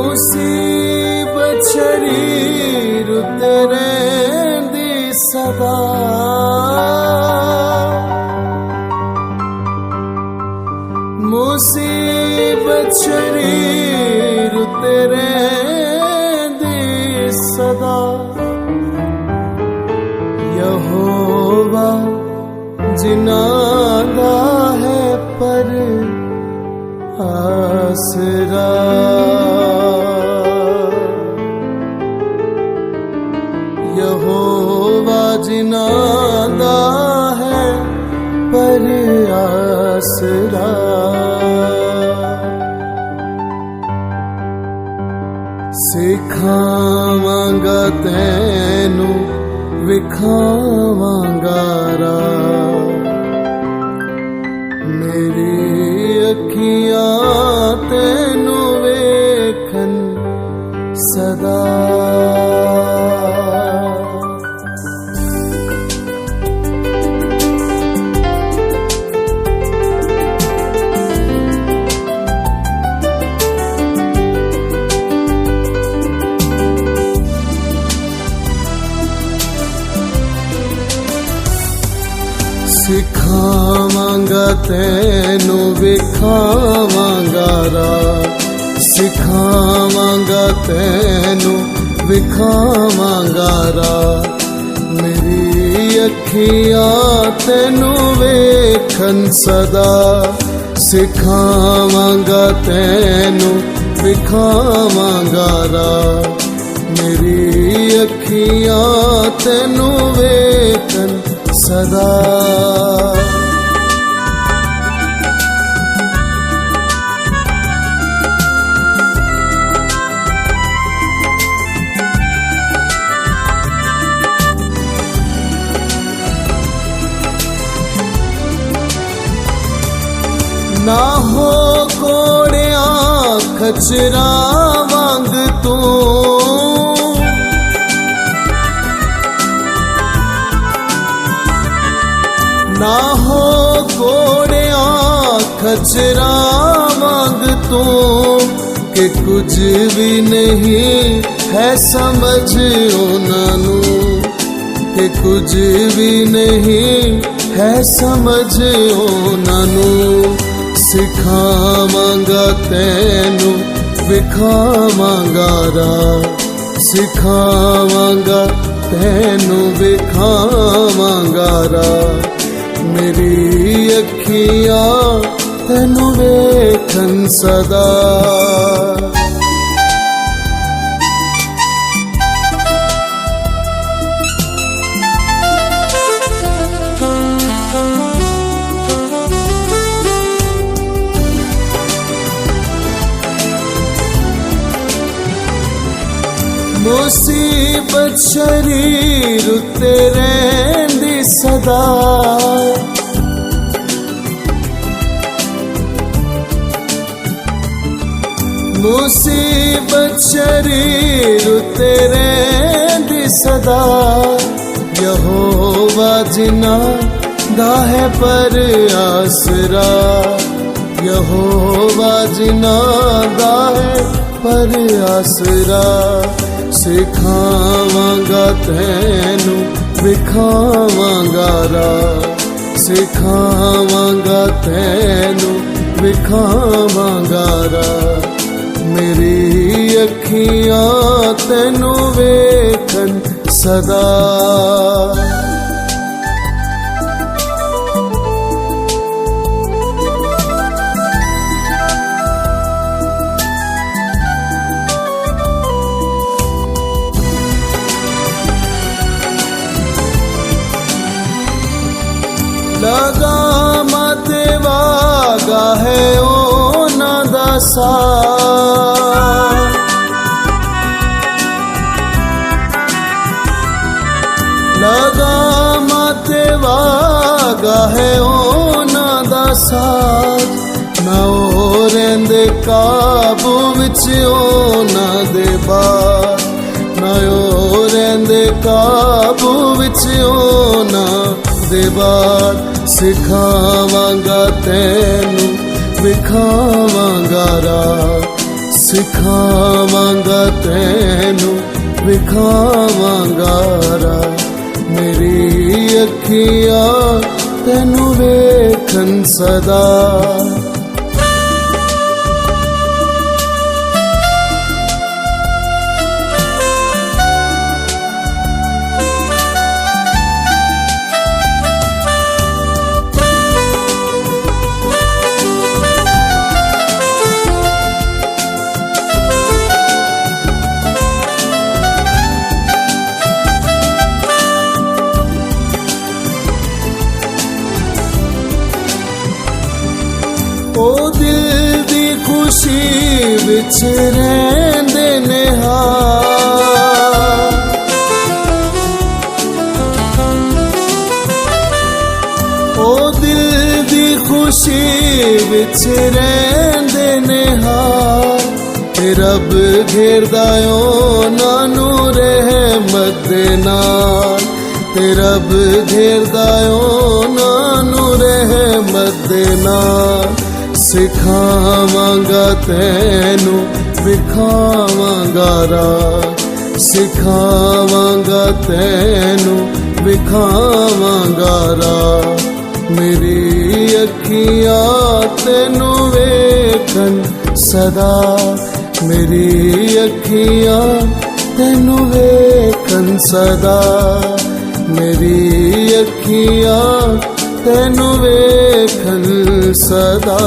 मुसीबत शरीर रहंदी सदा, मुसीबत शरीर रहंदी सदा। यहोवा जिनादा है पर आसरा, यहोवा जिनादा है पर आसरा। सिखावांगा तैनू विखावांगा राह, मेरी अखियां तैनू वेखन सदा। सिखावांगा तैनू विखावांगा राह, सिखावांगा तैनू विखावांगा राह, मेरी अखियां तैनू वेखन सदा। सिखावांगा तैनू विखावांगा राह, मेरी अखियां तैनू वेखन सदा। ना हो कोड़िया खचरा वांग तू, ना हो कोड़िया खचरा वांग तू, कि कुछ भी नहीं है समझ उन्हानू, कि कुछ भी नहीं है समझ उन्हानू। सिखावांगा तैनू विखावांगा राह, सिखावांगा तैनू विखावांगा राह, मेरी अखियां तैनू वेखन सदा। मुसीबत शरीर उत्ते रहंदी सदा, मुसीबत शरीर उत्ते रहंदी सदा। यहोवा जिनादा है पर आसरा, यहोवा जिनादा है पर आसरा। सिखावांगा तैनू विखावांगा राह, सिखावांगा तैनू विखावांगा राह, मेरी अखियां तैनू वेखन सदा। लगा मत वागा है ओना दा साथ, लगा मत वागा है ओना दा साथ। ना ओ रहिंदे काबू विच ओना दे बाद, ना ओ रहिंदे काबू विच ओना दे बाद। सिखावांगा तैनू विखावांगा राह, ਸਿਖਾਵਾਂਗਾ ਤੈਨੂੰ ਵਿਖਾਵਾਂਗਾ ਰਾਹ ਮੇਰੀ ਅੱਖੀਆਂ ਤੈਨੂੰ ਵੇਖਣ ਸਦਾ ਉਹ ਦਿਲ ਦੀ ਖੁਸ਼ੀ ਵਿੱਚ ਰਹਿੰਦੇ ਨੇ ਉਹ ਦਿਲ ਦੀ ਖੁਸ਼ੀ ਵਿੱਚ ਰਹਿੰਦੇ ਨੇ ਤੇ ਰੱਬ ਘੇਰਦਾ ਉਹਨਾਂ ਨੂੰ ਰਹਿਮਤ ਦੇ ਨਾਲ ਤੇ ਰੱਬ ਘੇਰਦਾ ਉਹਨਾਂ ਨੂੰ ਰਹਿਮਤ ਦੇ ਨਾਲ ਸਿਖਾਵਾਂਗਾ ਤੈਨੂੰ ਵਿਖਾਵਾਂਗਾ ਰਾਹ ਸਿਖਾਵਾਂਗਾ ਤੈਨੂੰ ਵਿਖਾਵਾਂਗਾ ਰਾਹ ਮੇਰੀ ਅੱਖੀਆਂ ਤੈਨੂੰ ਵੇਖਣ ਸਦਾ ਮੇਰੀ ਅੱਖੀਆਂ ਤੈਨੂੰ ਵੇਖਣ ਸਦਾ ਮੇਰੀ ਅੱਖੀਆਂ ਤੈਨੂੰ ਵੇਖਣ ਸਦਾ